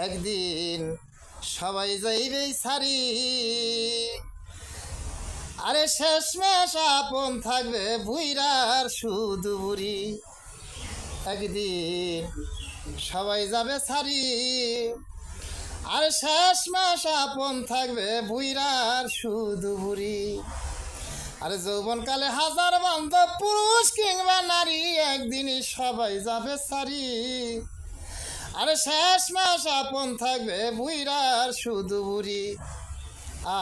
একদিন সবাই যাইবে সারি, আরে শেষমেশ আপন থাকবে বুইরার শুধু বুড়ি। একদিন সবাই যাবে সারি, আর শেষমেশ আপন থাকবে বুইরার শুধু বুড়ি। আরে যৌবনকালে হাজার বান্ধব পুরুষ কিংবা নারী, একদিনই সবাই যাবে সারি, আরে শেষমেশ আপন থাকবে বুইরার শুধু বুড়ি।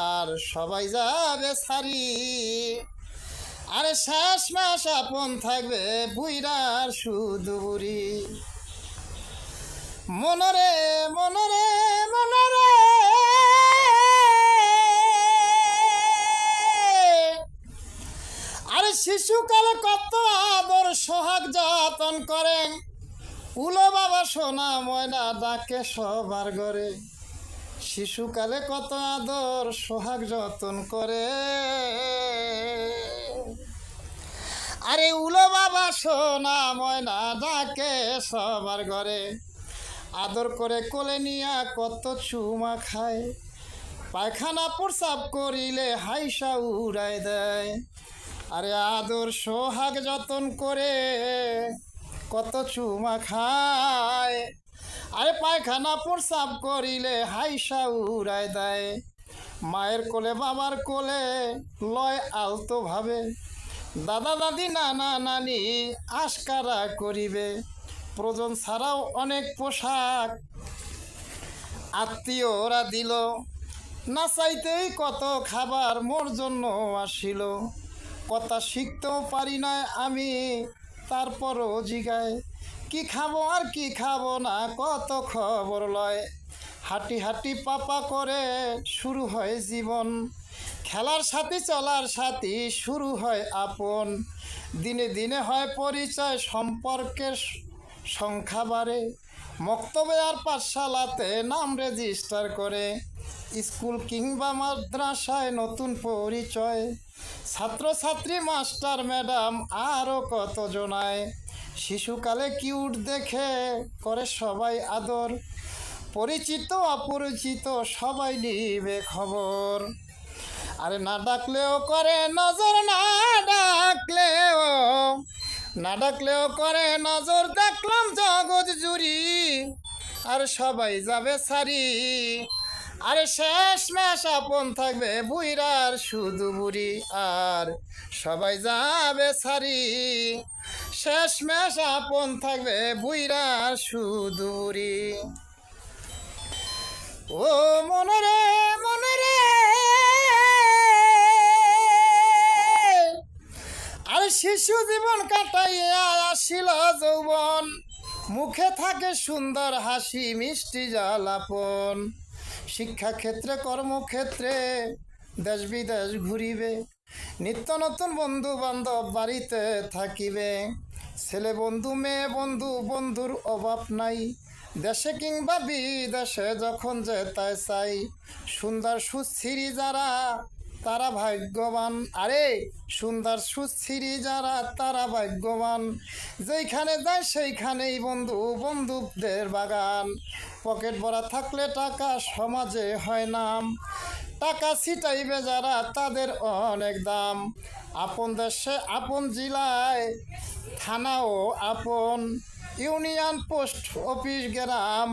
আর সবাই যাবে সারি, আরে শেষমেশ আপন থাকবে বুইরার শুধু বুড়ি। মনরে মনরে মনরে আরে শিশুকালে কত আদর সোহাগ যতন করেন, উলো বাবা সোনা ময়না ডাকে সবার ঘরে। শিশুকালে কত আদর সোহাগ যতন করে, আরে উলো বাবা সোনা ময়না ডাকে সবার ঘরে। আদর করে কোলে নিয়া কত চুমা খায়, পায়খানা প্রসাব করিলে হাইসা উড়াই দেয়। আরে আদর সোহাগ যতন করে কত চুমা খায়, আরে পায়খানা প্রসাব করিলে হাইসা উড়াই দেয়। মায়ের কোলে বাবার কোলে লয় আলতো ভাবে, দাদা দাদি নানা নানি আশকারা করিবে। প্রয়োজন ছাড়াও অনেক পোশাক আত্মীয়রা দিল, না চাইতেই কত খাবার মোর জন্য আসিল। কথা শিখতেও পারি না আমি, তারপরও জিগায় কি খাবো আর কি খাবো না কত খবর লয়। হাঁটি হাঁটি পাপা করে শুরু হয় জীবন, খেলার সাথী চলার সাথী শুরু হয় আপন। দিনে দিনে হয় পরিচয় সম্পর্কের সংখ্যা বাড়ে, মক্তবে আর পাঠশালাতে নাম রেজিস্টার করে। স্কুল কিংবা মাদ্রাসায় নতুন পরিচয়, ছাত্রছাত্রী মাস্টার ম্যাডাম আরও কত জনায়। শিশুকালে কিউট দেখে করে সবাই আদর, পরিচিত অপরিচিত সবাই নিবে খবর। আরে না ডাকলেও করে নজর, না ডাকলেও করে নজর, দেখলাম জগৎ জুড়ি। আর সবাই যাবে সারি, আরে শেষমেশ আপন থাকবে বুইরার শুধু বুড়ি। আর সবাই যাবে সারি, শেষমেশ আপন থাকবে বুইরার শুধু বুড়ি। ও মনরে মনরে আর শিশু জীবন কাটাইয়া আসিল যৌবন, মুখে থাকে সুন্দর হাসি মিষ্টি জালাপন। শিক্ষাক্ষেত্রে কর্মক্ষেত্রে দেশ বিদেশ ঘুরিবে, নিত্য নতুন বন্ধু বান্ধব বাড়িতে থাকিবে। ছেলে বন্ধু মেয়ে বন্ধু বন্ধুর অভাব নাই, দেশে কিংবা বিদেশে যখন যেতে চাই। সুন্দর সুস্থিরি যারা তারা ভাগ্যবান, আরে সুন্দর সুস্থিরি যারা তারা ভাগ্যবান। যেইখানে যায় সেইখানেই বন্ধু বন্ধুদের বাগান। পকেট ভরা থাকলে টাকা সমাজে হয় নাম, টাকা ছিটাইবে যারা তাদের অনেক দাম। আপন দেশে আপন জেলায় থানাও আপন, ইউনিয়ন পোস্ট অফিস গ্রাম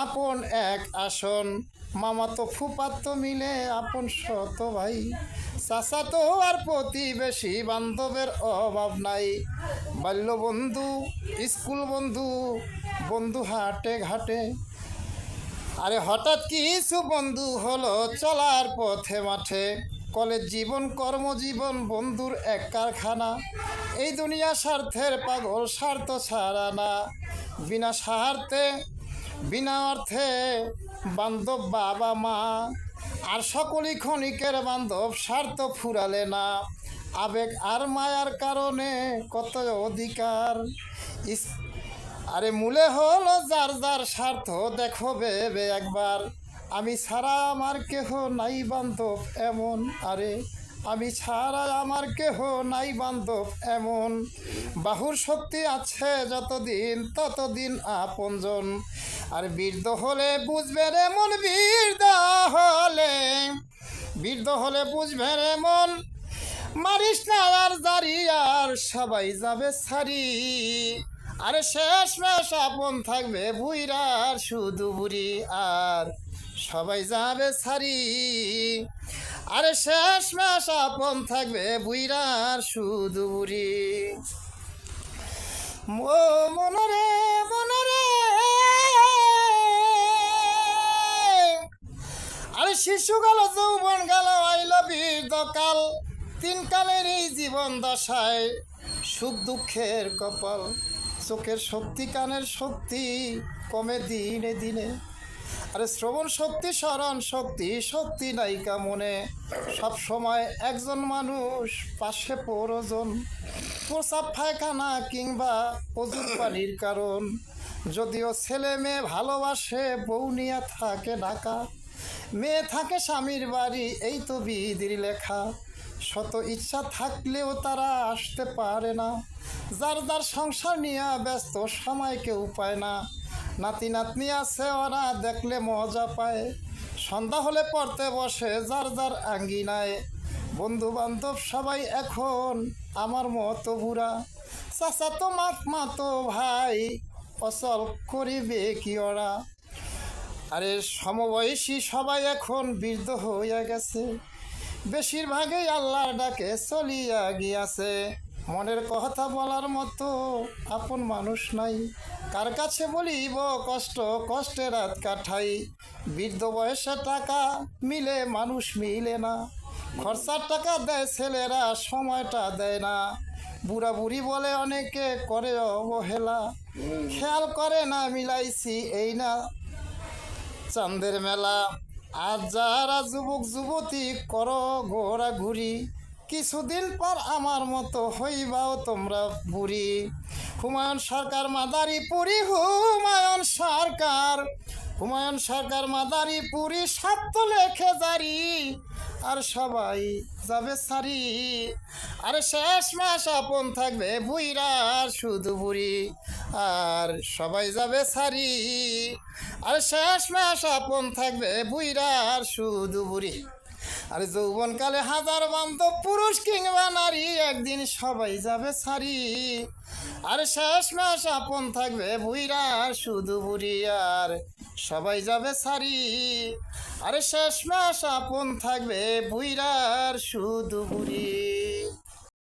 আপন এক আসন। মামাতো ফুপাতো মিলে আপন শত ভাই, চাচাতো আর প্রতিবেশী বান্ধবের অভাব নাই। বাল্য বন্ধু স্কুল বন্ধু বন্ধু হাটে ঘাটে, আরে হঠাৎ কিছু বন্ধু হলো চলার পথে মাঠে। কলেজ জীবন কর্মজীবন বন্ধুর এক কারখানা, এই দুনিয়া স্বার্থের পাগল স্বার্থ ছাড়া না। বিনা স্বার্থে বিনা অর্থে বান্ধব বাবা মা, আর সকলই ক্ষণিকের বান্ধব স্বার্থ ফুরালে না। আবেগ আর মায়ার কারণে কত অধিকার, আরে মূলে হলো যার যার স্বার্থ। দেখো ভেবে একবার, আমি ছাড়া আমার কেহ নাই বান্ধব এমন। আরে আমি ছাড়া আমার কেহ নাই বান্ধব এমন। বাহুর শক্তি আছে যতদিন ততদিন আপনজন, আর বৃদ্ধ হলে বুঝবে রে মন, বৃদ্ধ হলে বুঝবে রে মন, মারিস না আর জারি, আর সবাই যাবে সারি। আরে শেষ মেশ আপন থাকবে বুইরার শুধু বুড়ি, আর সবাই যাবে সারি। আরে শেষ মেশ আপন থাকবে বুইরার শুধু বুড়ি। মনরে মনরে, আরে শিশু গেল, যৌবন গেল, আইল বৃদ্ধকাল। তিন কালের এই জীবন দশায় সুখ দুঃখের কপাল। চোখের শক্তি কানের শক্তি কমে দিনে দিনে। আরে শ্রবণ শক্তি স্মরণ শক্তি শক্তি নায়িকা মনে। সব সময় একজন মানুষ পাশে প্রয়োজন, প্রসাব পায়খানা কিংবা অজুর পানির কারণ। যদিও ছেলে মেয়ে ভালোবাসে, বউ নিয়ে থাকে ঢাকা, মেয়ে থাকে স্বামীর বাড়ি, এই তো বিধির লেখা। শত ইচ্ছা থাকলেও তারা আসতে পারে না, যার যার সংসার নিয়ে ব্যস্ত, সময় কেউ পায় না। নাতি নাতনি আছে, ওরা দেখলে মজা পায়, সন্ধ্যা হলে পড়তে বসে যার যার আঙ্গিনায়। বন্ধু বান্ধব সবাই এখন আমার মতো বুড়া, চাচা তো মাতো ভাই অচল করিবে কি ওরা। আরে সমবয়সী সবাই এখন বৃদ্ধ হইয়া গেছে, বেশিরভাগই আল্লাহর ডাকে চলিয়া গিয়াছে। মনের কথা বলার মতো আপন মানুষ নাই, কার কাছে বলিব কষ্ট, কষ্টে রাত কাটাই। বৃদ্ধ বয়সে টাকা মিলে মানুষ মিলে না, খরচার টাকা দেয় ছেলেরা, সময়টা দেয় না। বুড়া বুড়ি বলে অনেকে করে অবহেলা, খেয়াল করে না মিলাইছি এই না চাঁদের মেলা। আর যারা যুবক যুবতী করো ঘোরাঘুরি, কিছুদিন পর আমার মতো হইবাও তোমরা বুড়ি। হুমায়ুন সরকার মাদারীপুরি, হুমায়ুন সরকার মাদারীপুরি, সত্য লেখে জারি, আর সবাই যাবে সারি। আর শেষ মাস আপন থাকবে বুইরার শুধু বুড়ি, আর সবাই যাবে সারি। আর শেষ মাস আপন থাকবে বুইরার শুধু বুড়ি। আর যৌবনকালে হাজার বান্ধব, পুরুষ কিংবা নারী, একদিন সবাই যাবে সারি। আর শেষ মাস আপন থাকবে বুইরার শুধু বুড়ি, আর সবাই যাবে সারি। আর শেষ মাস আপন থাকবে বুইরার শুধু বুড়ি।